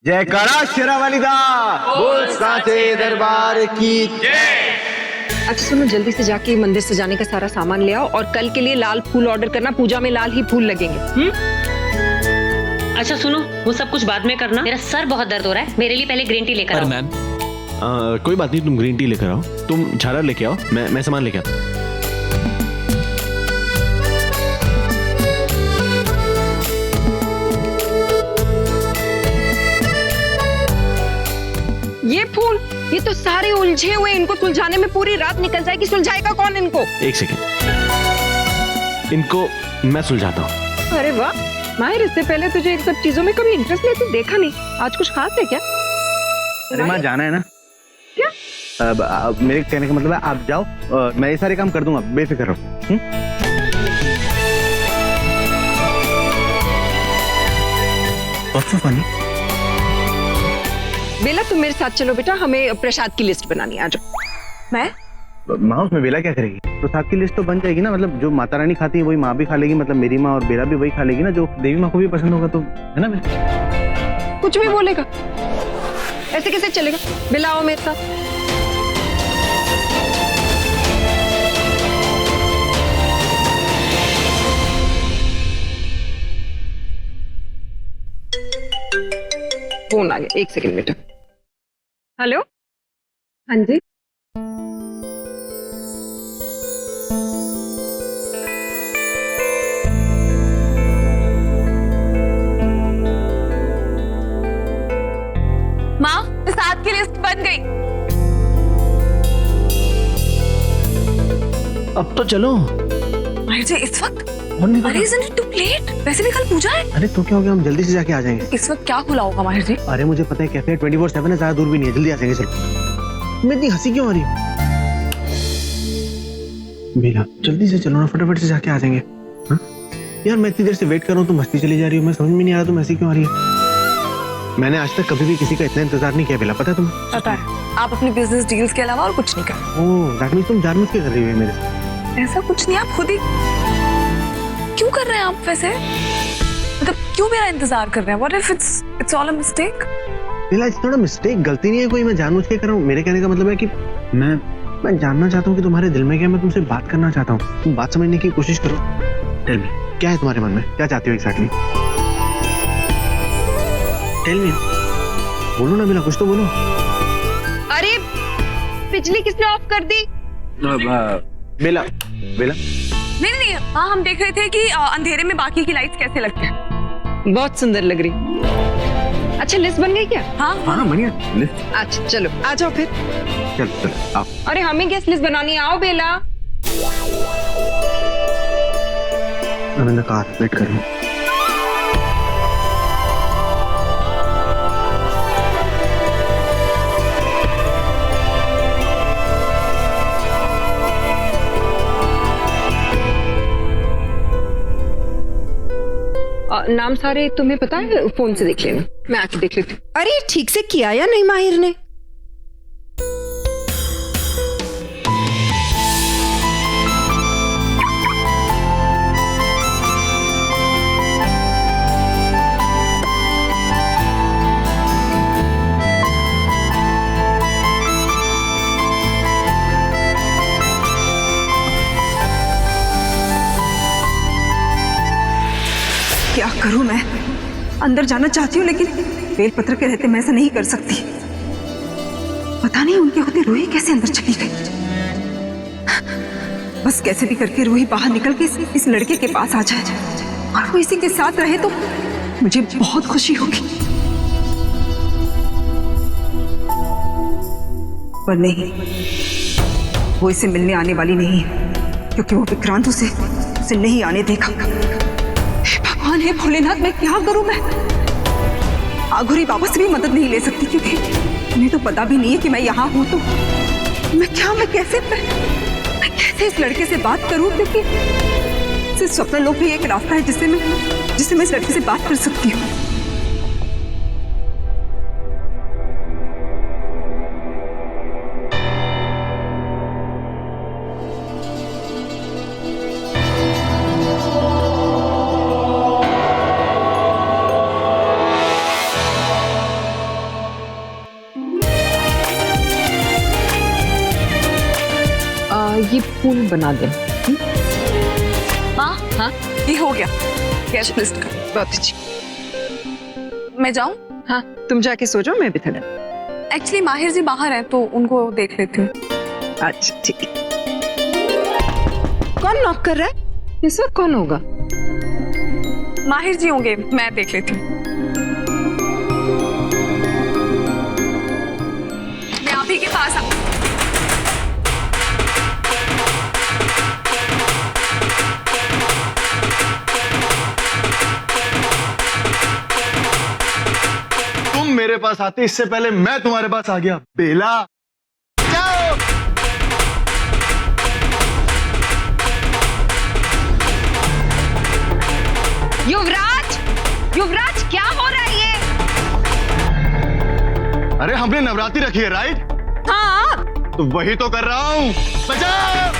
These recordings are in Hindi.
जयकारा शेरावाली दा, बोल सांचे दरबार की जय। अच्छा सुनो, जल्दी से जाके मंदिर सजाने का सारा सामान ले आओ और कल के लिए लाल फूल ऑर्डर करना, पूजा में लाल ही फूल लगेंगे। अच्छा सुनो, वो सब कुछ बाद में करना, मेरा सर बहुत दर्द हो रहा है, मेरे लिए पहले ग्रीन टी लेकर आओ। मैम कोई बात नहीं, तुम ग्रीन टी लेकर आओ, तुम झालर लेके आओ, मैं सामान लेके आता। ये फूल, ये तो सारे उलझे हुए, इनको सुलझाने में पूरी रात निकल जाएगी। सुलझाएगा कौन इनको? एक सेकंड, इनको मैं सुलझाता हूँ। अरे वाह माहिर, इससे पहले तुझे इन सब चीजों में कभी इंटरेस्ट लेते देखा नहीं, आज कुछ खास है क्या? अरे माँ जाना है ना? क्या? अब मेरे कहने का मतलब है आप जाओ, मैं ये सारे काम कर दूंगा, बेफिक्र रहो। What's so funny? बेला तुम मेरे साथ चलो बेटा, हमें प्रसाद की लिस्ट बनानी है। आ जाओ। मैं माँ उसमें बेला क्या करेगी? प्रसाद की लिस्ट तो बन जाएगी ना, मतलब जो माता रानी खाती है वही माँ भी खा लेगी, मतलब मेरी माँ और बेला भी वही खा लेगी ना, जो देवी माँ को भी पसंद होगा, तो है ना बेला? कुछ भी बोलेगा, ऐसे कैसे चलेगा? बेला आओ मेरे साथ। फोन आ गया, एक सेकंड बेटा। हेलो, हाँ जी। माँ, प्रसाद की लिस्ट बन गई। अब तो चलो। माहिर जी इस वक्त? अरे isn't it too late? वैसे भी कल पूजा है। अरे तो क्या हो गया, हम जल्दी से जाके आ जाएंगे। इस वक्त क्या खुला होगा माहिर जी? अरे मुझे पता है, कैफे 24/7 है, ज्यादा दूर भी नहीं है, जल्दी आ जाएंगे। चलो। तुम्हें इतनी हंसी क्यों आ रही है? बेला जल्दी से चलो ना, फटाफट से जाके आ जाएंगे। हाँ? यार मैं इतनी देर से वेट कर रहा हूँ, तुम हंसती चली जा रही हो, मैं समझ में नहीं आ रहा तुम हंसी क्यों आ रही है। मैंने आज तक कभी भी किसी का इतना इंतजार नहीं किया बेला, पता है तुम्हें? पता है, आप अपने बिजनेस डील्स के अलावा और कुछ नहीं कर। ओह दैट मींस तुम जानबूझ के कर रही हो मेरे साथ। ऐसा कुछ नहीं, आप खुद ही क्यों कर रहे हैं आप वैसे? मतलब क्यों मेरा इंतजार कर रहे हैं? What if it's all a mistake? Bela it's not a mistake, गलती नहीं है कोई, मैं जानबूझ के कर रहा हूँ। मेरे कहने का मतलब है कि मैं जानना चाहता हूँ कि तुम्हारे दिल में क्या, मैं तुमसे बात करना चाहता हूँ, तुम बात समझने की कोशिश करो। टेल मी, क्या है तुम्हारे मन में, क्या चाहती हो एग्जैक्टली? टेल मी, बोलो ना बेला, कुछ तो बोलो। अरे बिजली किसने ऑफ कर दी? बेला बेला नहीं, हाँ हम देख रहे थे कि अंधेरे में बाकी की लाइट्स कैसे लगते हैं। बहुत सुंदर लग रही। अच्छा लिस्ट बन गई क्या? हाँ हाँ बढ़िया। अच्छा चलो आ जाओ फिर। चलो आओ। अरे हमें गेस्ट लिस्ट बनानी है, आओ बेला। मैं कार वेट कर रहा हूँ। नाम सारे तुम्हें पता है? फोन से देख लेना, मैं आके देख लेती हूँ। अरे ठीक से किया या नहीं माहिर ने? क्या करूं मैं? अंदर जाना चाहती हूँ लेकिन बेलपत्र के रहते मैं ऐसा नहीं कर सकती। पता नहीं उनके होते रूही कैसे अंदर चली गई। बस कैसे भी करके रूही बाहर निकल के इस लड़के के पास आ जाए और वो इसी के साथ रहे तो मुझे बहुत खुशी होगी। पर नहीं, वो इसे मिलने आने वाली नहीं है क्योंकि वो विक्रांत उसे नहीं आने देगा। भगवान है भोलेनाथ, मैं क्या करूं? मैं आघुरी बाबा से भी मदद नहीं ले सकती क्योंकि उन्हें तो पता भी नहीं है कि मैं यहाँ हूं। तो मैं कैसे इस लड़के से बात करूं? क्योंकि स्वप्न लोक भी एक रास्ता है जिससे मैं इस लड़के से बात कर सकती हूँ। फूल बना दे। माँ, हाँ ये हो गया गेस्ट लिस्ट का। बहुत अच्छी। मैं जाऊँ? हाँ तुम जाके सो जाओ, मैं भी थोड़ा। एक्चुअली माहिर जी बाहर हैं तो उनको देख लेती हूँ। अच्छा ठीक है। कौन नॉक कर रहा है इस वक्त? कौन होगा? माहिर जी होंगे, मैं देख लेती हूँ। मैं आप ही के पास तुम मेरे पास आती इससे पहले मैं तुम्हारे पास आ गया। बेला जाओ। युवराज, युवराज क्या हो रहा है ये? अरे हमने नवरात्रि रखी है राइट? हाँ तो वही तो कर रहा हूं। बचाओ।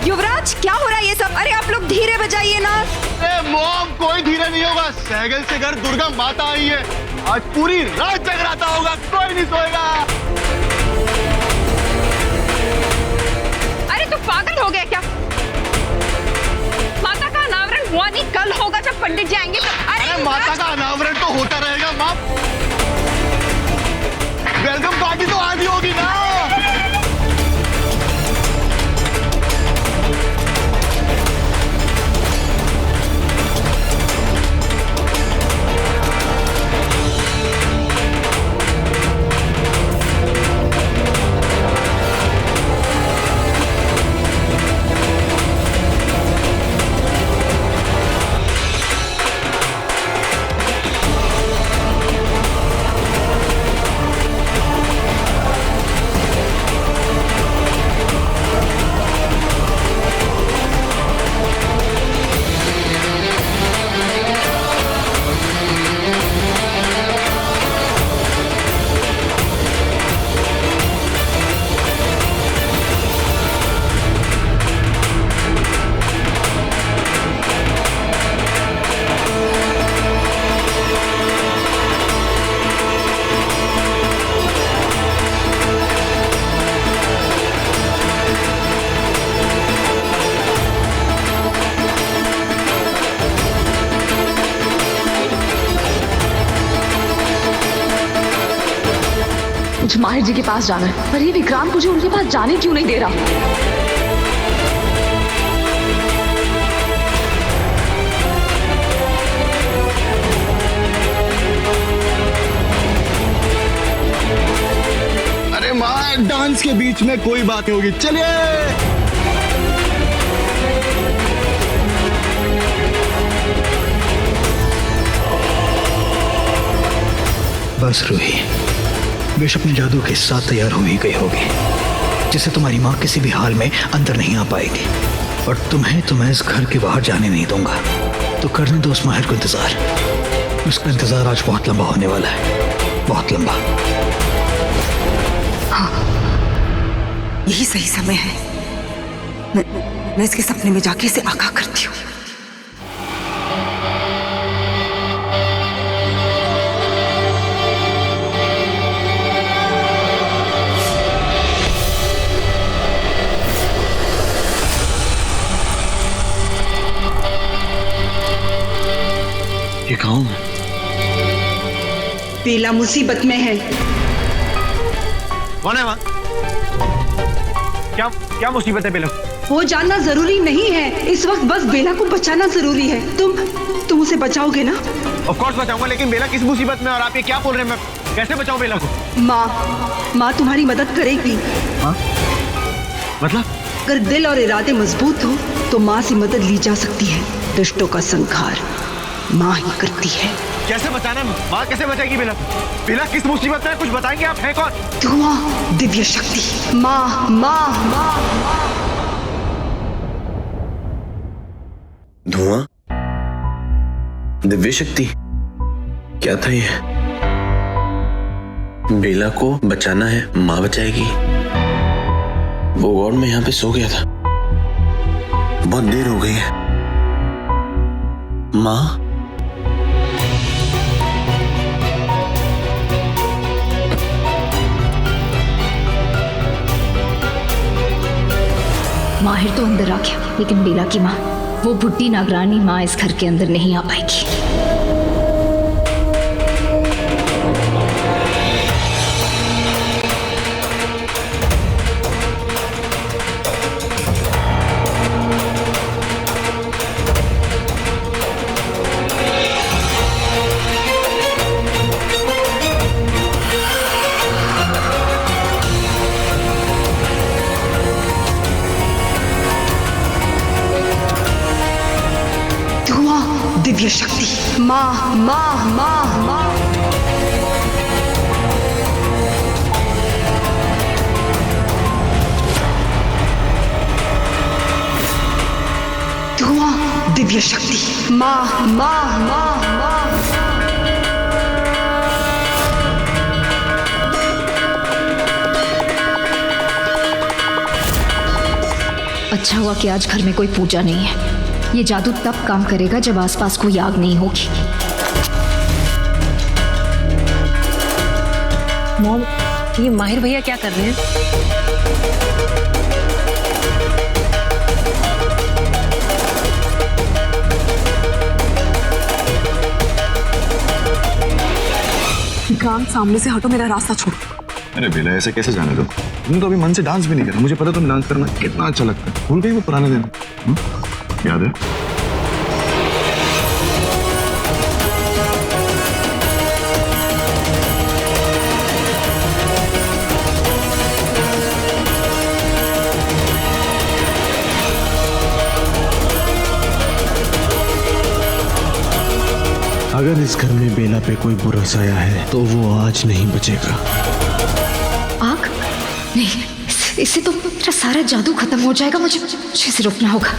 युवराज क्या हो रहा है ये सब? अरे आप लोग धीरे बजाइए ना। अरे मॉम कोई धीरे नहीं होगा। सहगल से घर दुर्गा माता आई है। आज पूरी रात जगराता होगा, कोई नहीं सोएगा। अरे तू पागल हो गया क्या? माता का अनावरण हुआ नहीं, कल होगा जब पंडित जी आएंगे। अरे माता का अनावरण तो होता रहेगा माँ। वेलकम पार्टी तो आज ही होगी ना। मुझे माहिर जी के पास जाना है, पर ये विक्रांत मुझे उनके पास जाने क्यों नहीं दे रहा? अरे माँ डांस के बीच में कोई बात नहीं होगी, चलिए। बस रूही, बेश अपने जादू के साथ तैयार हो ही गई होगी, जिसे तुम्हारी माँ किसी भी हाल में अंदर नहीं आ पाएगी। और तुम्हें तो मैं इस घर के बाहर जाने नहीं दूंगा। तो करने दो उस माहिर को इंतजार। उसका इंतजार आज बहुत लंबा होने वाला है, बहुत लंबा। हाँ, यही सही समय है। मैं इसके सपने में जाके इसे आगाह करती हूँ। ये कौन? बेला मुसीबत में है। कौन है वहाँ? क्या क्या मुसीबत है बेला? वो जानना जरूरी नहीं है, इस वक्त बस बेला को बचाना जरूरी है। तुम उसे बचाओगे ना? ऑफ कोर्स बचाऊंगा, लेकिन बेला किस मुसीबत में? और आप ये क्या बोल रहे हैं? मैं कैसे बचाऊं बेला को? माँ तुम्हारी मदद करेगी। हाँ? मतलब? अगर दिल और इरादे मजबूत हो तो माँ से मदद ली जा सकती है। दुष्टों का संहार माँ ही करती है। कैसे बचाना है? माँ कैसे बचाएगी बेला? बेला किस मुसीबत में? कुछ बताएंगे आप? है कौन? धुआं, दिव्य शक्ति। माँ माँ माँ। धुआं, दिव्य शक्ति, क्या था ये? बेला को बचाना है, माँ बचाएगी। वो और मैं यहाँ पे सो गया था, बहुत देर हो गई है। माँ माहिर तो अंदर आ गया, लेकिन बेला की माँ, वो बुढ़ी नागरानी माँ इस घर के अंदर नहीं आ पाएगी। दिव्य शक्ति, माँ माँ माँ माँ। धुआं, दिव्य शक्ति, माँ माँ माँ माँ। अच्छा हुआ कि आज घर में कोई पूजा नहीं है। ये जादू तब काम करेगा जब आसपास कोई आग नहीं होगी। मॉम, ये माहिर भैया क्या कर रहे हैं? विक्रांत, सामने से हटो, मेरा रास्ता छोड़ो। अरे बेला, ऐसे कैसे जाने दो? तुमने तो अभी मन से डांस भी नहीं करा। मुझे पता तुम डांस करना कितना अच्छा लगता है। भूल गई वो पुराने दिन? याद है? अगर इस घर में बेला पे कोई बुरा साया है तो वो आज नहीं बचेगा। आग? नहीं, इससे तो मेरा सारा जादू खत्म हो जाएगा। मुझे इसे रोकना होगा।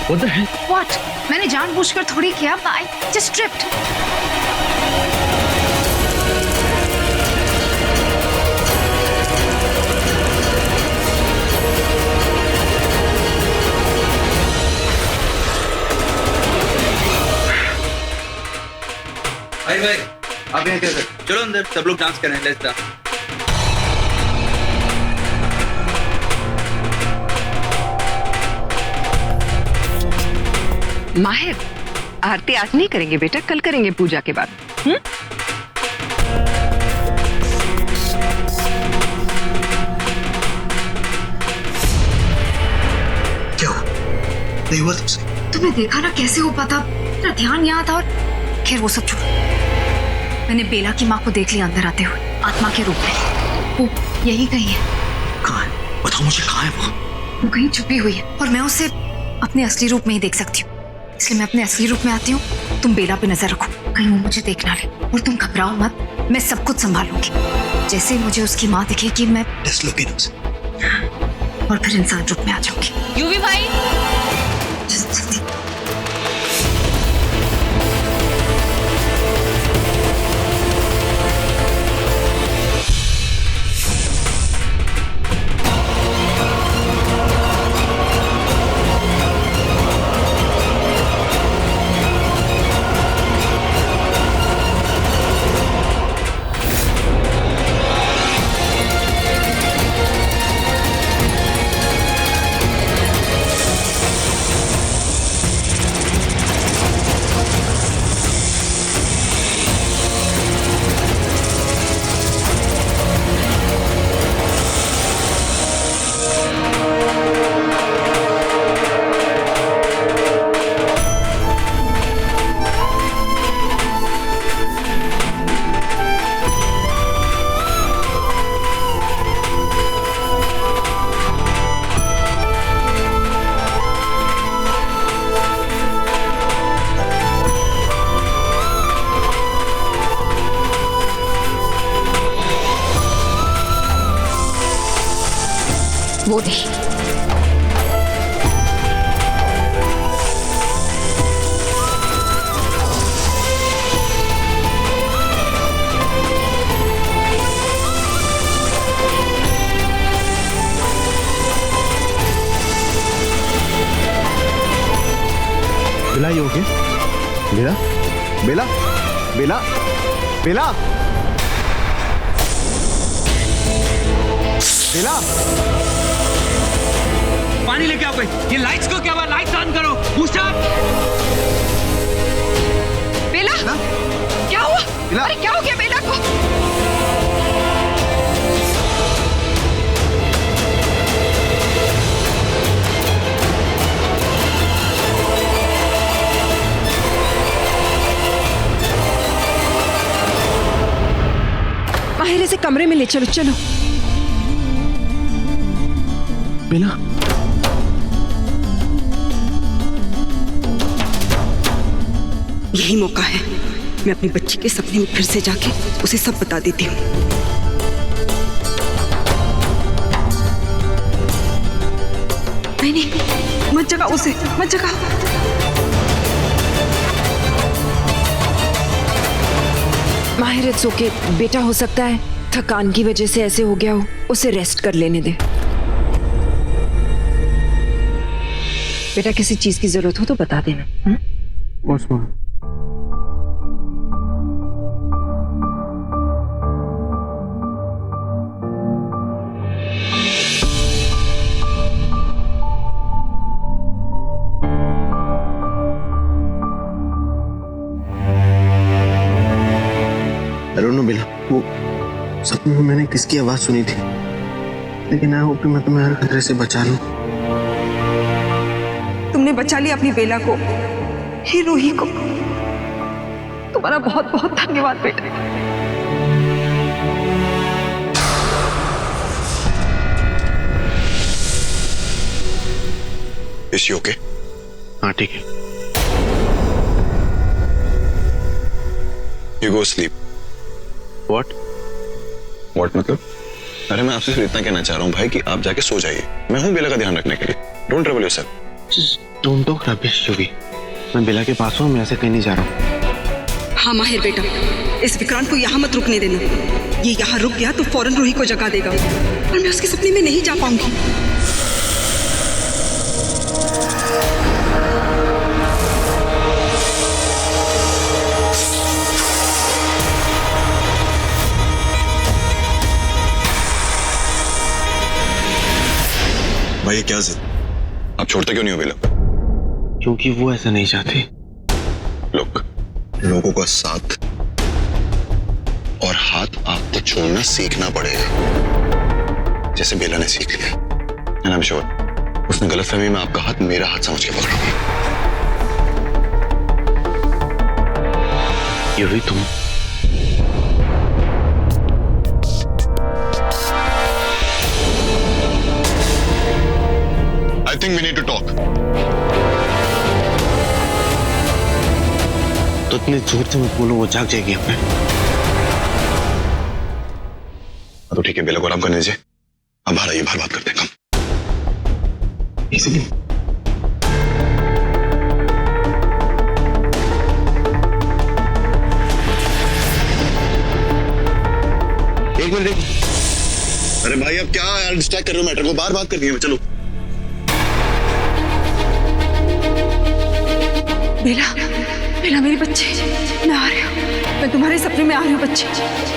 What the hell? What? मैंने जानबूझकर थोड़ी किया। I just tripped. भाई आप यहाँ क्या कर? चलो अंदर, सब लोग डांस करें। Let's dance. माहिर, आरती आज नहीं करेंगे बेटा, कल करेंगे पूजा के बाद। क्या हुआ? नहीं हुआ तुमसे? तुमने देखा ना कैसे हो पाता? मेरा ध्यान यहाँ था। और खैर वो सब छोड़ो। मैंने बेला की माँ को देख लिया अंदर आते हुए, आत्मा के रूप में। वो यही कहीं है। कहाँ है? बताओ मुझे, कहाँ है वो? वो कहीं छुपी हुई है और मैं उसे अपने असली रूप में ही देख सकती हूँ। इसलिए मैं अपने असली रूप में आती हूँ। तुम बेला पे नजर रखो, कहीं वो मुझे देख ना ले। और तुम घबराओ मत, मैं सब कुछ संभालूंगी। जैसे मुझे उसकी माँ दिखेगी मैं और फिर इंसान रूप में आ जाऊंगी। यूवी भाई, जल्दी। वो नहीं। बेला, ये ओके? बेला, बेला, बेला, बेला। बेला, पानी लेके आओ कोई। ये लाइट्स को क्या हुआ? लाइट्स ऑन करो। उषा, बेला, क्या हुआ? अरे क्या हो गया बेला को? माहिर से कमरे में ले चलो। चलो बेला, यही मौका है, मैं अपनी बच्ची के सपने में फिर से जाके उसे सब बता देती हूँ। नहीं, मत जगा उसे, मत जगा। माहिर इट्स ओके बेटा, हो सकता है थकान की वजह से ऐसे हो गया हो, उसे रेस्ट कर लेने दे। बेटा किसी चीज की जरूरत हो तो बता देना। ओस्मान, I don't know बेला, वो सपने में मैंने किसकी आवाज सुनी थी, लेकिन आई होप कि मैं तुम्हें हर खतरे से बचा लूं। तुमने बचा लिया अपनी बेला को, ही रूही को। तुम्हारा बहुत बहुत धन्यवाद बेटा। Is she okay? हाँ ठीक है। You go sleep. What? What मतलब? अरे मैं आपसे सिर्फ इतना कहना चाह रहा हूँ भाई कि आप जाके सो जाइए। मैं हूँ बेला का ध्यान रखने के लिए। Don't trouble yourself. Don't talk rubbish, योगी। मैं बेला के पास हूँ, मैं ऐसे कहीं नहीं जा रहा हूँ। हाँ माहिर बेटा, इस विक्रांत को यहाँ मत रुकने देना। ये यहाँ रुक गया तो फौरन रूही को जगा देगा और मैं उसके सपने में नहीं जा पाऊंगी। भाई ये क्या जिद? आप छोड़ते क्यों नहीं हो बेला? क्योंकि वो ऐसा नहीं चाहती। लोग, लोगों का साथ और हाथ आपको छोड़ना सीखना पड़ेगा, जैसे बेला ने सीख लिया। एंड आई एम श्योर उसने गलतफहमी में आपका हाथ मेरा हाथ समझ के पकड़ा। ये हुई तुम। I think we need to talk. तो इतने जोर से मत बोलो, वो जाग जाएगी अपने। तो ठीक है, बेला को आराम करने दीजिए। अब बाहर आइए, बाहर बात करते हैं। इसलिए एक मिनट। अरे भाई अब क्या यार डिस्ट्रैक्ट कर रहे हो मैटर को, बाहर बात करनी है। चलो बेला, बेला मेरी बच्ची, मैं आ रही हूँ। मैं तुम्हारे सपने में आ रही हूँ बच्ची,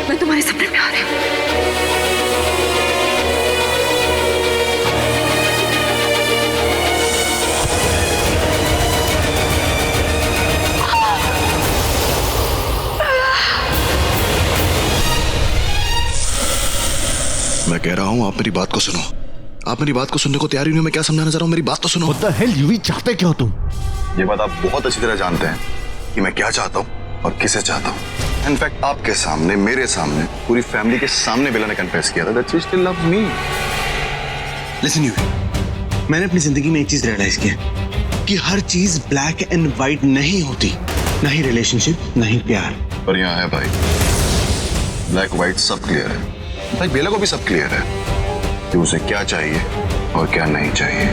मैं तुम्हारे सपने में आ रही हूँ। मैं कह रहा हूँ आप मेरी बात को सुनो। आप मेरी बात को सुनने को तैयार ही नहीं हो। मैं क्या समझाना चाह रहा हूँ, मेरी बात तो सुनो। What the hell, यूवी चाहते क्या हो तुम? ये बात आप बहुत अच्छी तरह जानते हैं कि मैं क्या चाहता हूँ और किसे चाहता हूँ। इनफैक्ट आपके सामने, मेरे सामने, पूरी फैमिली के सामने बेला ने कन्फेस किया था that she still loves me. Listen UV, मैंने अपनी जिंदगी में एक चीज रियलाइज किया कि हर चीज ब्लैक एंड व्हाइट नहीं होती, ना ही रिलेशनशिप, ना ही प्यार। पर यहाँ है भाई, ब्लैक व्हाइट सब क्लियर है। भाई बेला को भी सब क्लियर है कि उसे क्या चाहिए और क्या नहीं चाहिए।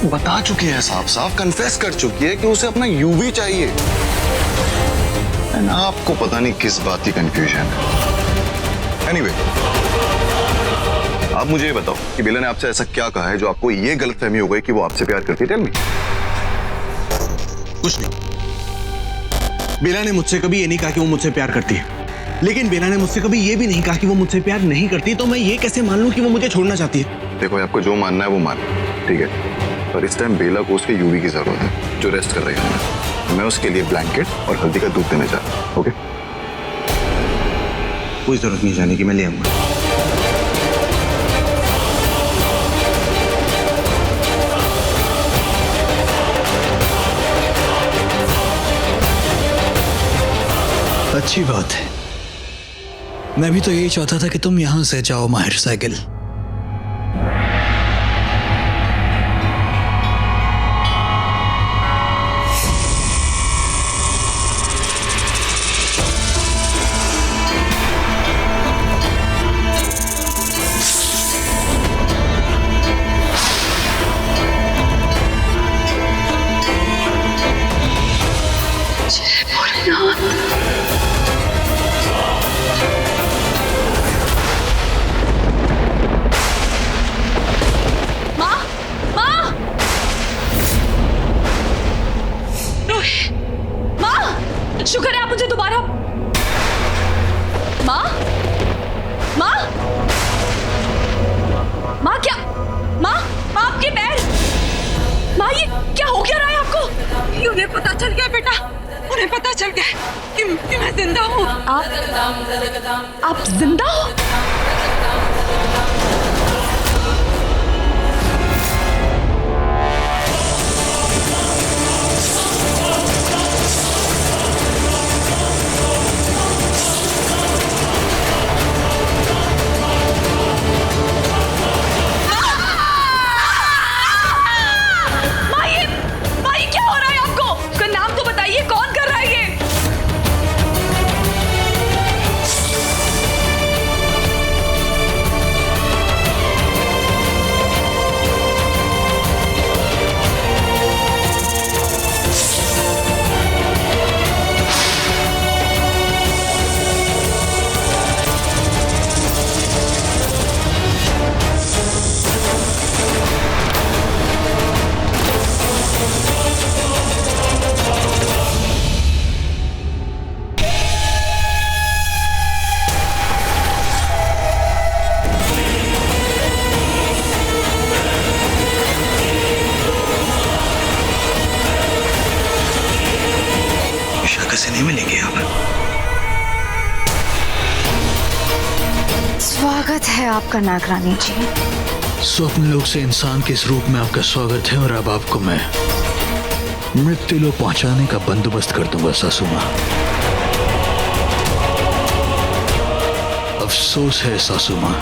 बता चुकी है, साफ साफ कन्फेस कर चुकी है कि उसे अपना यूवी चाहिए। एंड आपको पता नहीं किस बात की कंफ्यूजन है। एनीवे, आप मुझे ये बताओ कि बेला ने आपसे ऐसा क्या कहा है जो आपको ये गलतफहमी हो गई कि वो आपसे प्यार करती है? Tell me. कुछ नहीं, बेला ने मुझसे कभी ये नहीं कहा कि वो मुझसे प्यार करती है। लेकिन बेला ने मुझसे कभी ये भी नहीं कहा कि वो मुझसे प्यार नहीं करती, तो मैं ये कैसे मान लूं कि वो मुझे छोड़ना चाहती है? देखो आपको जो मानना है वो मान, ठीक है, पर इस टाइम बेला को उसके यूवी की जरूरत है जो रेस्ट कर रही है। मैं उसके लिए ब्लैंकेट और हल्दी का दूध देने जा रहा हूं। ओके? कोई जरूरत नहीं जाने की, मैं ले आऊंगा। अच्छी बात है, मैं भी तो यही चाहता था कि तुम यहां से जाओ माहिर साइकिल। शुक्र है आप मुझे दोबारा। माँ, माँ, माँ क्या? माँ, आपके पैर। माँ ये क्या हो क्या रहा है आपको? उन्हें पता चल गया बेटा, उन्हें पता चल गया कि मैं जिंदा हूँ। आप जिंदा हो? नहीं मिलेंगे आप। स्वागत है आपका नागरानी जी। स्वप्न लोक से इंसान के इस रूप में आपका स्वागत है और अब आपको मैं मृत्यु लोक पहुंचाने का बंदोबस्त कर दूंगा सासू मां। अफसोस है सासू मां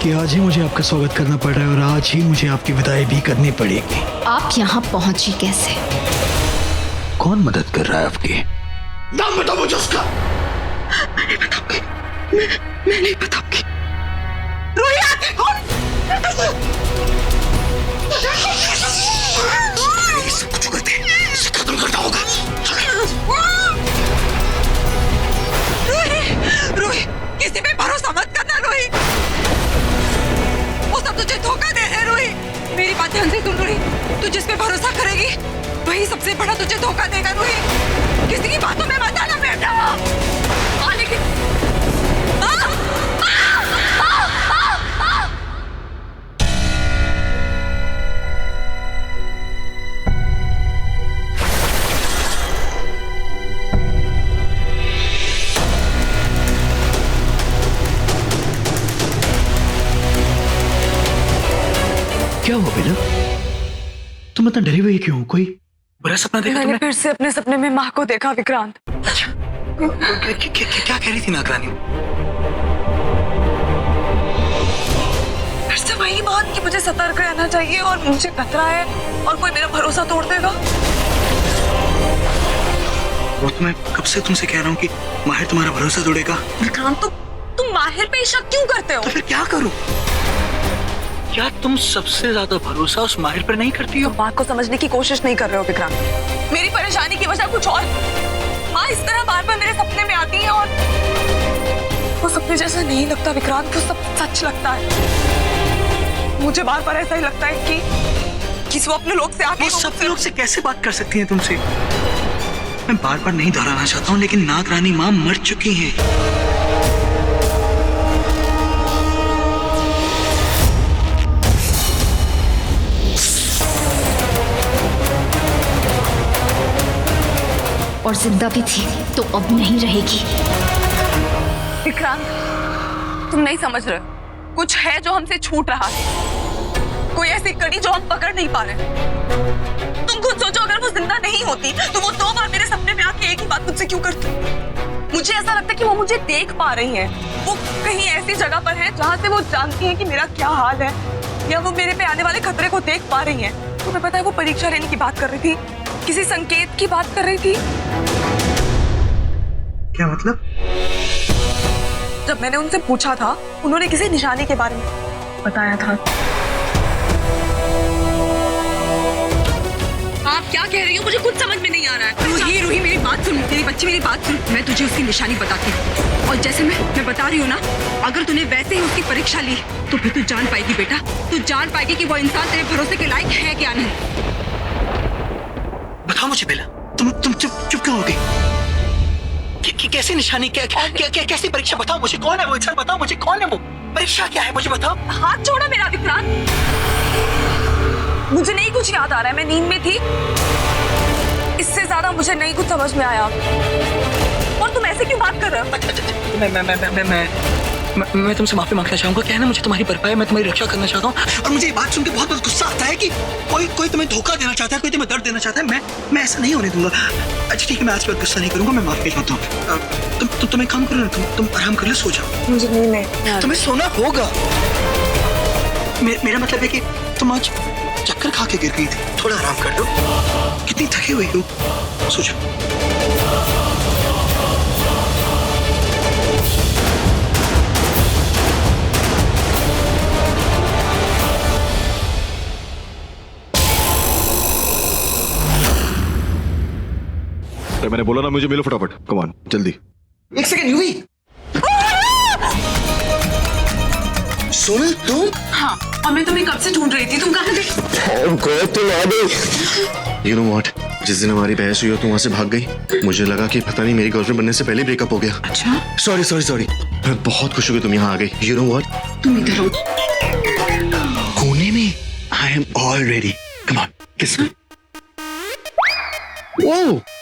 कि आज ही मुझे आपका स्वागत करना पड़ रहा है और आज ही मुझे आपकी विदाई भी करनी पड़ेगी। आप यहाँ पहुंची कैसे? कौन मदद कर रहा है आपकी? नाम बताओ मुझे उसका। मैं नहीं बताऊंगी, मैं नहीं बताऊंगी। रूही आके कौन? सब कुछ करते हैं, इसे खत्म करना होगा। रूही, किसी पे भरोसा मत करना रूही। वो सब तुझे धोखा दे रहे रूही। मेरी बात ध्यान से सुन रूही, तू जिस पे भरोसा करेगी वही सबसे बड़ा तुझे धोखा देगा रूही। किसी की बातों में मत आना बेटा। लेकिन क्या हुआ बेटा? तुम इतना डरी हुई क्यों? कोई बुरा सपना देखा मैंने फिर से अपने सपने में माँ को देखा विक्रांत। अच्छा, क्या कह रही थी नागरानी? फिर से वही बात कि मुझे सतर्क रहना चाहिए और मुझे खतरा है और कोई मेरा भरोसा तोड़ देगा। वो तो मैं कब से तुमसे कह रहा हूँ कि माहिर तुम्हारा भरोसा तोड़ेगा। विक्रांत तुम माहिर पे शक क्यों करते हो? तो फिर क्या करूं? क्या तुम सबसे ज्यादा भरोसा उस माहिर पर नहीं करती हो? तुम बात को समझने की कोशिश नहीं कर रहे हो विक्रांत। मेरी परेशानी की वजह कुछ और। माँ इस तरह बार बार मेरे सपने में आती है और वो सपने जैसा नहीं लगता विक्रांत, वो सब सच लगता है। मुझे बार बार ऐसा ही लगता है कि वो अपने लोग से आके वो सब लोग से कैसे बात कर सकती हैं तुमसे? मैं बार बार नहीं दोहराना चाहता हूँ, लेकिन नागरानी माँ मर चुकी हैं। और जिंदा भी थी तो अब नहीं रहेगी। विक्रांत, तुम नहीं समझ रहे हो। कुछ है जो हमसे छूट रहा है, कोई ऐसी कड़ी जो हम पकड़ नहीं पा रहे। तुम खुद सोचो, अगर वो जिंदा नहीं होती तो वो 2 बार मेरे सपने में आके एक ही बात मुझसे क्यों करती। मुझे ऐसा लगता है कि वो मुझे देख पा रही हैं। वो कहीं ऐसी जगह पर है जहाँ से वो जानती है कि मेरा क्या हाल है, या वो मेरे पे आने वाले खतरे को देख पा रही है। तुम्हें पता है वो परीक्षा लेने की बात कर रही थी, किसी संकेत की बात कर रही थी। क्या मतलब? जब मैंने उनसे पूछा था, उन्होंने किसी निशानी के बारे में बताया था। आप क्या कह रही हो? मुझे कुछ समझ में नहीं आ रहा है। रूही मेरी बात सुन, मेरी बच्ची मेरी बात सुन। मैं तुझे उसकी निशानी बताती हूँ, और जैसे मैं बता रही हूँ ना, अगर तूने वैसे ही उसकी परीक्षा ली तो फिर तू जान पाएगी बेटा। तू जान पाएगी कि वो इंसान तेरे भरोसे के लायक है क्या नहीं। बताओ मुझे बेला, तुम चुप क्यों हो गई? कैसी निशानी, कैसी परीक्षा? बताओ मुझे, कौन है वो इंसान? बताओ मुझे, कौन है वो? परीक्षा क्या है मुझे बताओ। हाथ छोड़ो मेरा विक्रांत, मुझे नहीं कुछ याद आ रहा है। मैं नींद में थी, इससे ज्यादा मुझे नहीं कुछ समझ में आया। और तुम ऐसे क्यों बात कर रहे हो? मैं तुमसे माफी मांगना चाहूंगा। क्या है ना, मुझे तुम्हारी भरपाई, मैं तुम्हारी रक्षा करना चाहता हूँ। और मुझे ये बात सुन के बहुत गुस्सा आता है कि कोई तुम्हें धोखा देना चाहता है, कोई तुम्हें दर्द देना चाहता है। मैं ऐसा नहीं होने दूंगा। अच्छा ठीक है, मैं आज के बाद गुस्सा नहीं करूंगा, मैं माफी चाहता हूँ। तुम एक काम करो ना, तुम आराम कर लो, सो जाओ। मुझे नहीं, तुम्हें सोना होगा। मेरा मतलब है कि तुम आज चक्कर खा के गिर गई थी, थोड़ा आराम कर लो। कितनी थकी हुई हो, सो जाओ। मैंने बोला ना, मुझे मिलो फटाफट। कम ऑन, जल्दी। एक सेकंड यूवी। सोनल तुम? हाँ, और मैं तुम्हें कब से ढूंढ रही थी। तुम कहाँ थे? You know what? जिस दिन हमारी बहस हुई और तुम वहां से भाग गई, मुझे लगा कि पता नहीं मेरी गर्लफ्रेंड बनने से पहले ब्रेकअप हो गया। अच्छा? सॉरी। मैं बहुत खुश हूँ कि तुम यहाँ आ गई। You know what? तुम इधर हो। कोने में? I am all ready. Come on, kiss me.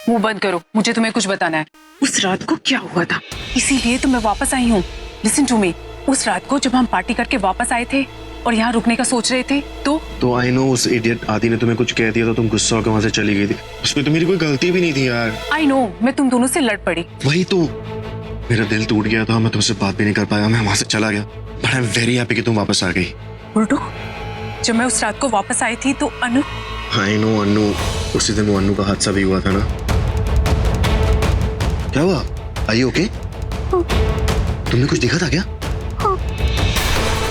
मुंह बंद करो, मुझे तुम्हें कुछ बताना है। उस रात को क्या हुआ था, इसीलिए तो मैं वापस आई हूँ। Listen to me. उस रात को जब हम पार्टी करके वापस आए थे और यहाँ रुकने का सोच रहे थे तो आई नो उस इडियट आदि ने तुम्हें कुछ कह दिया तो तुम गुस्सा होकर वहां से चली गई थी। उसमें तो मेरी कोई गलती भी नहीं थी यार। आई नो, मैं तुम दोनों से लड़ पड़ी। वही तो, मेरा दिल टूट गया था, मैं तुमसे बात भी नहीं कर पाया, मैं वहां से चला गया। But I am very happy कि तुम वापस आ गई। उल्टू, जब मैं उस रात को वापस आई थी तो अनु। आई नो अनु, उसी दिन वो अनु का हादसा भी हुआ था ना। क्या हुआ? Are you okay? तुमने कुछ देखा था क्या?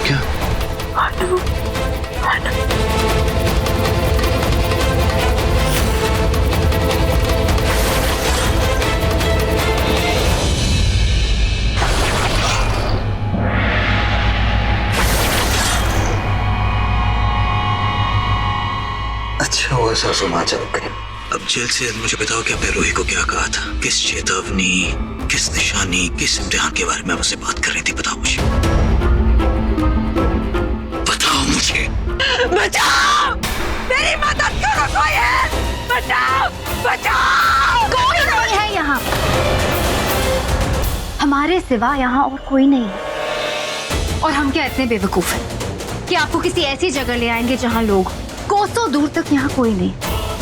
क्या? अच्छा हुआ सासू माँ चल गई। अब जेल से मुझे बताओ कि आपने रूही को क्या कहा था? किस चेतावनी, किस निशानी, किस इम्तिहान के बारे में आप उससे बात कर रही थी? बताओ मुझे, बताओ मुझे। बचाओ, मेरी मदद करो, कोई है? बचाओ। कोई नहीं है यहाँ, हमारे सिवा यहाँ और कोई नहीं। और हम क्या इतने बेवकूफ हैं कि आपको किसी ऐसी जगह ले आएंगे जहाँ लोग कोसों दूर तक यहाँ कोई नहीं,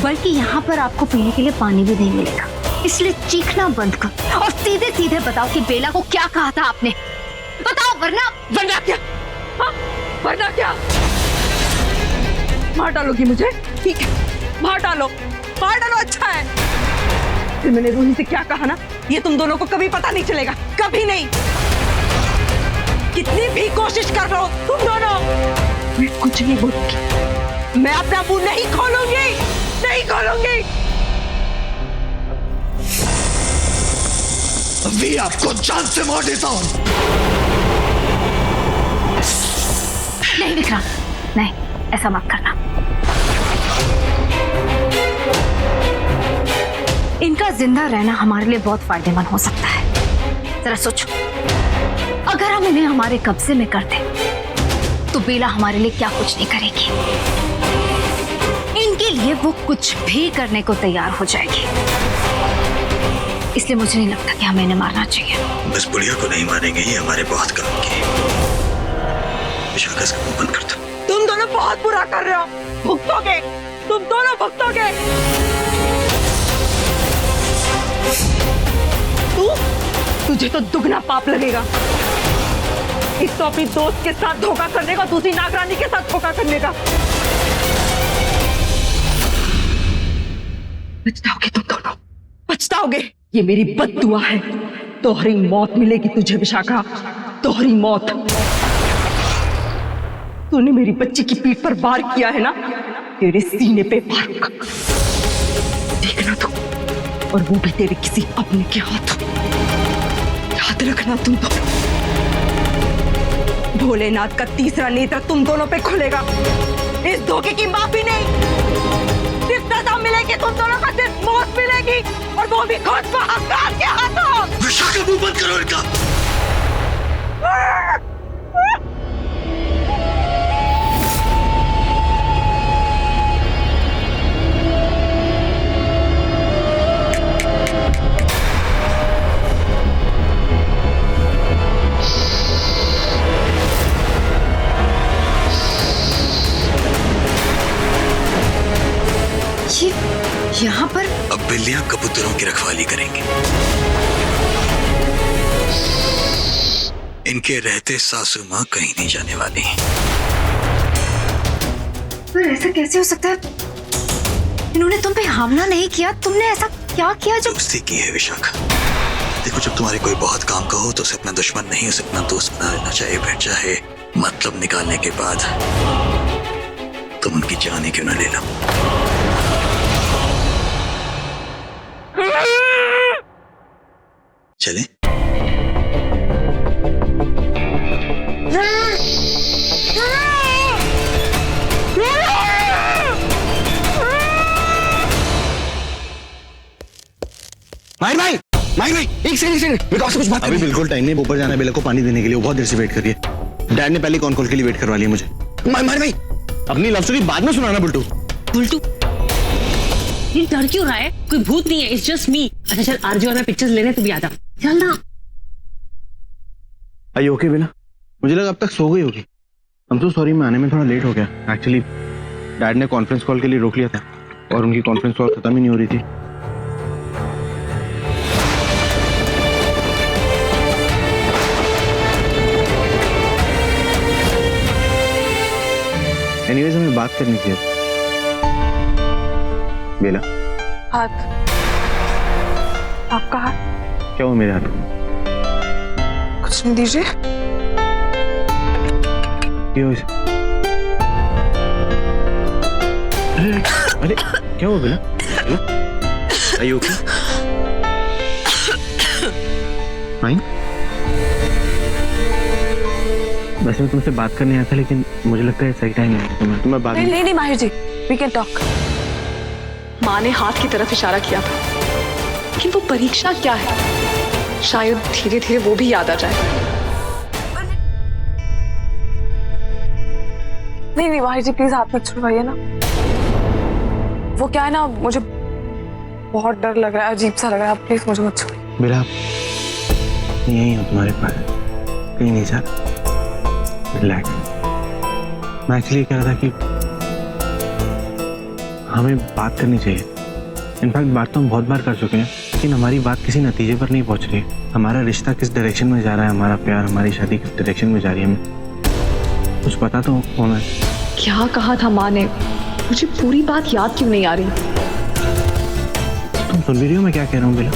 बल्कि यहाँ पर आपको पीने के लिए पानी भी नहीं मिलेगा। इसलिए चीखना बंद कर और सीधे सीधे बताओ कि बेला को क्या कहा था आपने। बताओ, वरना क्या? हाँ? वरना क्या? मार डालोगी मुझे? ठीक है, मार डालो। अच्छा है। फिर मैंने रूही से क्या कहा ना, ये तुम दोनों को कभी पता नहीं चलेगा, कभी नहीं। कितनी भी कोशिश कर लो तुम दोनों, मैं कुछ नहीं बोलूंगी। मैं अपना मुंह नहीं खोलूंगी। अभी आपको जान से मार देता हूं। नहीं विक्रांत, नहीं, ऐसा मत करना। इनका जिंदा रहना हमारे लिए बहुत फायदेमंद हो सकता है। जरा सोचो, अगर हम इन्हें हमारे कब्जे में कर दें तो बेला हमारे लिए क्या कुछ नहीं करेगी। इनके लिए वो कुछ भी करने को तैयार हो जाएगी। इसलिए मुझे नहीं लगता कि हमें इन्हें मारना चाहिए। बस बुढ़िया को नहीं मारेंगे, ये हमारे बहुत काम की। विशाखा इसका मुंह बंद कर दो। तुम दोनों बहुत बुरा कर रहे हो, भुगतोगे, तुम दोनों भुगतोगे। तुझे तो दुगना पाप लगेगा। एक तो अपनी दोस्त के साथ धोखा करने का, दूसरी नागरानी के साथ धोखा करने का। पछताओगे तुम दोनों, पछताओगे। ये मेरी बद्दुआ है। तोहरी मौत मिलेगी तुझे विशाखा, तोहरी मौत। तूने मेरी बच्ची की पीठ पर वार किया है ना, तेरे सीने पे मारूंगा, देखना तू, और वो भी तेरे किसी अपने के हाथ। याद रखना तुम दोनों, भोलेनाथ का तीसरा नेत्र तुम दोनों पे खुलेगा। इस धोखे की माफी नहीं, सिर्फ सजा मिलेगी तुम दोनों को, सिर्फ मौत मिलेगी, और वो भी खुद महाकाल के हाथों। विशाखा मुंह बंद करो इनका। यहाँ पर अब बिल्लियां कबूतरों की रखवाली करेंगे। इनके रहते सासू माँ कहीं नहीं जाने वाली। पर ऐसा कैसे हो सकता है? इन्होंने तुम पे हमला नहीं किया, तुमने ऐसा क्या किया जो? दोस्ती की है विशाखा। देखो, जब तुम्हारे कोई बहुत काम का हो तो उसे अपना दुश्मन नहीं, उसे अपना दोस्त बना लेना चाहिए। बैठ चाहे मतलब निकालने के बाद तुम उनकी जान ही क्यों ना ले लो। चलें? माहिर भाई, एक सेकंड, मेरे को आपसे कुछ बात करनी है। अभी बिल्कुल टाइम नहीं, ऊपर जाना है बेला को पानी देने के लिए। वो बहुत देर से वेट कर रही है। डैड ने पहले कॉन कॉल के लिए वेट करवा लिया मुझे। माहिर भाई, अपनी लव स्टोरी बाद में सुनाना। बुल्टू, ये डर क्यों रहा है? कोई भूत नहीं है, इट्स जस्ट मी। अच्छा चल, आरजू और मैं पिक्चर्स लेने, तू भी आ जा। चल ना। आई ओके बेला? मुझे लगा अब तक सो गई होगी। हम तो सॉरी, मैं आने में थोड़ा लेट हो गया। एक्चुअली डैड ने कॉन्फ्रेंस कॉल के लिए रोक लिया था और उनकी कॉन्फ्रेंस कॉल खत्म ही नहीं हो रही थी। एनीवेज, हमें बात करनी थी। बेला, हाथ, आपका हाथ क्या हुआ मेरे हाथ में? कुछ नहीं, दीजिए। अरे क्या हुआ बेला? Are you okay? Fine? वैसे मैं तुमसे बात करने आया था, लेकिन मुझे लगता है सही टाइम है। तुम्हें बात नहीं माहिर जी, वी कैन टॉक। माँ ने हाथ की तरफ इशारा किया था, लेकिन वो परीक्षा क्या है, शायद धीरे धीरे वो भी याद आ जाए। नहीं माहिर जी, प्लीज हाथ मत छुड़वाइए ना। वो क्या है ना, मुझे बहुत डर लग रहा है, अजीब सा लग रहा है। आप प्लीज मुझे मत छुड़िए। मेरा यही हो तुम्हारे पास, कहीं नहीं जा। रिलैक्स। मैं एक्चुअली कह रहा था कि हमें बात करनी चाहिए। इनफैक्ट बात तो हम बहुत बार कर चुके हैं, लेकिन हमारी बात किसी नतीजे पर नहीं पहुंच रही है। हमारा रिश्ता किस डायरेक्शन में जा रहा है, हमारा प्यार, हमारी शादी किस डायरेक्शन में जा रही है, हमें कुछ पता तो होना। क्या कहा था माँ ने? मुझे पूरी बात याद क्यों नहीं आ रही? तुम सुन भी रही हो मैं क्या कह रहा हूँ बेला?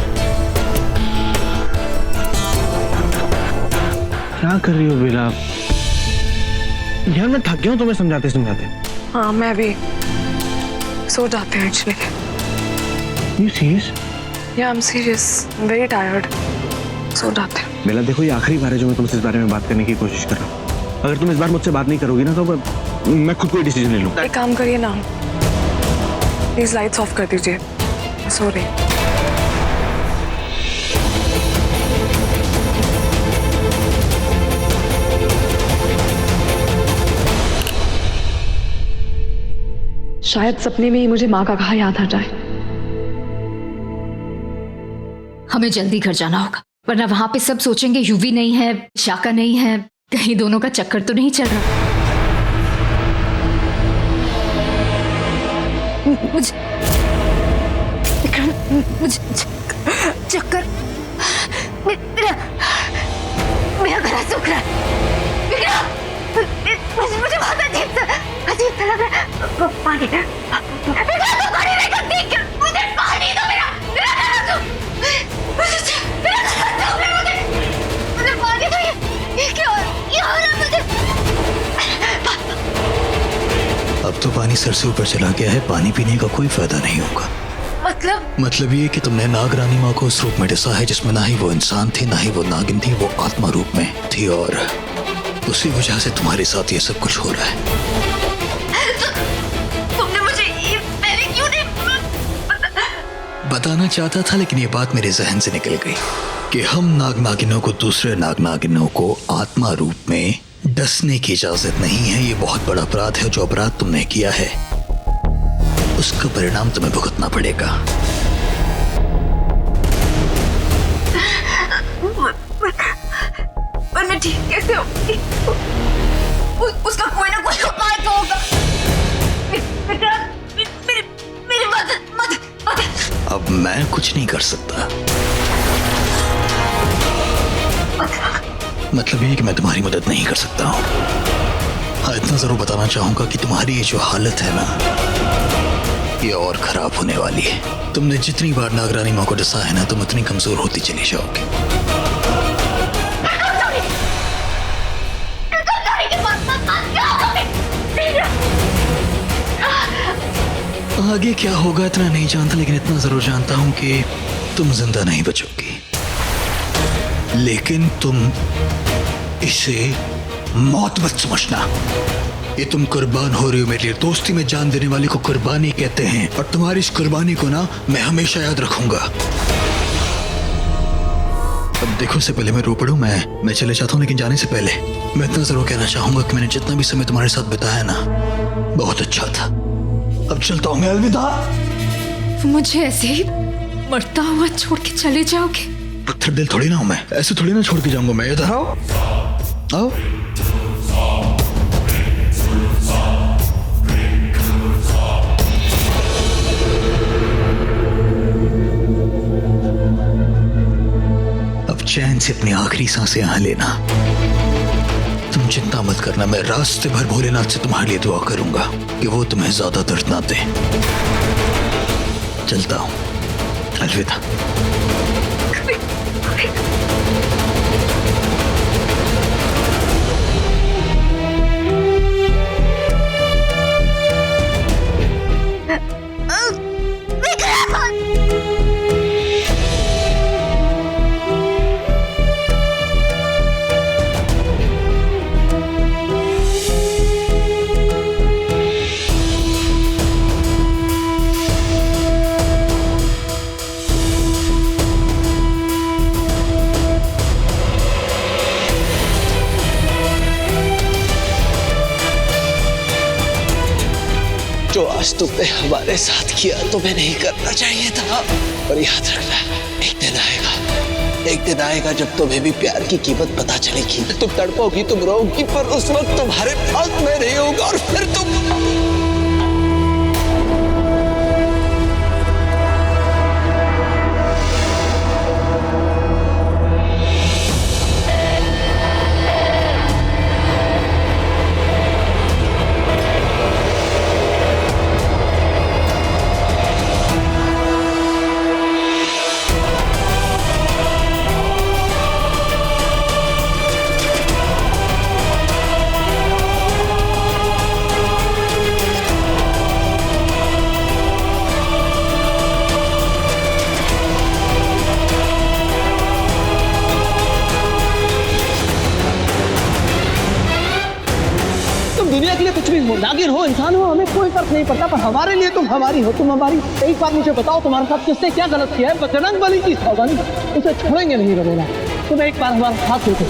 क्या कर रही हो बेला? यार मैं थक गया हूँ तुम्हें समझाते समझाते। हाँ, मैं भी। सो जाते हैं actually. You serious? Yeah, I'm serious. I'm very tired. सो जाते हैं। बेला देखो, ये आखिरी बार है जो मैं तुमसे इस बारे में बात करने की कोशिश कर रहा हूँ। अगर तुम इस बार मुझसे बात नहीं करोगी ना, तो मैं खुद कोई डिसीजन ले लूँगा। एक काम करिए ना, प्लीज लाइट्स ऑफ कर दीजिए। सो रही। शायद सपने में ही मुझे माँ का कहा याद आ जाए। हमें जल्दी घर जाना होगा, वरना वहां पे सब सोचेंगे युवी नहीं है, शाका नहीं है, कहीं दोनों का चक्कर तो नहीं चल रहा। मुझे चक्कर, मेरा गला सूख रहा है, मुझे बहुत अजीब सा लग रहा है। पानी मुझे पानी दो, मेरा गला मुझे पानी दो। ये क्या हो रहा मुझे? अब तो पानी सर से ऊपर चला गया है, पानी पीने का कोई फायदा नहीं होगा। मतलब ये कि तुमने नागरानी माँ को उस रूप में डसा है जिसमें ना ही वो इंसान थी, ना ही वो नागिन थी, वो आत्मा रूप में थी, और उसी वजह से तुम्हारे साथ ये सब कुछ हो रहा है। तुमने मुझे ये पहले क्यों नहीं बताना चाहता था, लेकिन ये बात मेरे जहन से निकल गई कि हम नाग नागिनों को दूसरे नाग नागिनों को आत्मा रूप में डसने की इजाजत नहीं है। ये बहुत बड़ा अपराध है। जो अपराध तुमने किया है उसका परिणाम तुम्हें भुगतना पड़ेगा। पर मैं ठीक कैसे होगी? उसका कोई ना कोई उपाय तो होगा। मेरी मदद। अब मैं कुछ नहीं कर सकता। मतलब ये कि मैं तुम्हारी मदद नहीं कर सकता हूँ। हाँ, इतना जरूर बताना चाहूंगा कि तुम्हारी ये जो हालत है ना, ये और खराब होने वाली है। तुमने जितनी बार नागरानी माँ को डसा है ना, तुम उतनी कमजोर होती चली जाओगी। आगे क्या होगा इतना नहीं जानता, लेकिन इतना जरूर जानता हूं कि तुम जिंदा नहीं बचोगी, लेकिन तुम इसे मौत मत समझना। ये तुम कुर्बान हो रही हो मेरे लिए। दोस्ती में जान देने वाले को कुर्बानी कहते हैं, और तुम्हारी इस कुर्बानी को ना मैं हमेशा याद रखूंगा। अब देखो, इससे पहले मैं रो पड़ूं, मैं चले जाता हूं, लेकिन जाने से पहले मैं इतना जरूर कहना चाहूंगा कि मैंने जितना भी समय तुम्हारे साथ बिताया ना, बहुत अच्छा था। अब चलता हूं मैं, अलविदा। मुझे ऐसे ही मरता हुआ छोड़ के चले जाओगे? पत्थर दिल थोड़ी ना हूं मैं, ऐसे थोड़ी ना छोड़ के जाऊंगा मैं। इधर आओ, आओ। अब चैन से अपनी आखिरी सांसें यहाँ लेना। तुम चिंता मत करना, मैं रास्ते भर भोलेनाथ से तुम्हारे लिए दुआ करूंगा कि वो तुम्हें ज्यादा दर्द ना दे। चलता हूं, अलविदा। जो आज तुमने हमारे साथ किया तुम्हें नहीं करना चाहिए था। और याद रखना, एक दिन आएगा जब तुम्हें भी प्यार की कीमत पता चलेगी। तुम तड़पोगी, तुम रोगी, पर उस वक्त तुम्हारे पास में नहीं होगा, और फिर तुम दुनिया के लिए कुछ भी हो, नागिन हो, इंसान हो, हमें कोई फर्क नहीं पड़ता, पर हमारे लिए तुम हमारी हो, तुम हमारी। एक बार मुझे बताओ, तुम्हारे साथ किसने क्या गलत किया है? बजरंग बली की सौगंध, उसे छोड़ेंगे नहीं रघुनाथ। तुम एक बार हमारा साथ दो।